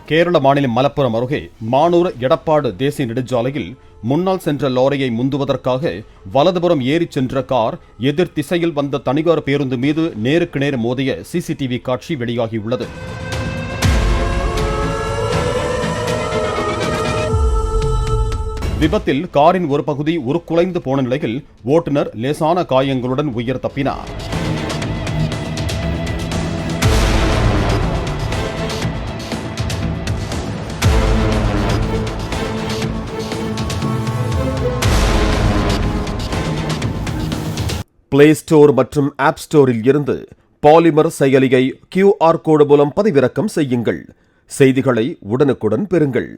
கேரள மாநிலம் மலப்புரம் அருகே மானூர் எடப்பாடு தேசிய நெடுஞ்சாலையில் முன்னால் சென்ற லாரியை முந்துவதற்காக வலதுபுறம் ஏறிச் சென்ற கார் எதிர் திசையில் வந்த தனியார் பேருந்து மீது நேருக்கு நேர் மோதிய சிசிடிவி காட்சி வெளியாகியுள்ளது. விபத்தில் காரின் ஒரு பகுதி உருக்குலைந்து போன நிலையில் ஓட்டுநர் லேசான காயங்களுடன் உயிர் தப்பினார். பிளே ஸ்டோர் மற்றும் ஆப் ஸ்டோரில் இருந்து பாலிமர் செயலியை QR கோடு மூலம் பதிவிறக்கம் செய்யுங்கள். செய்திகளை உடனுக்குடன் பெறுங்கள்.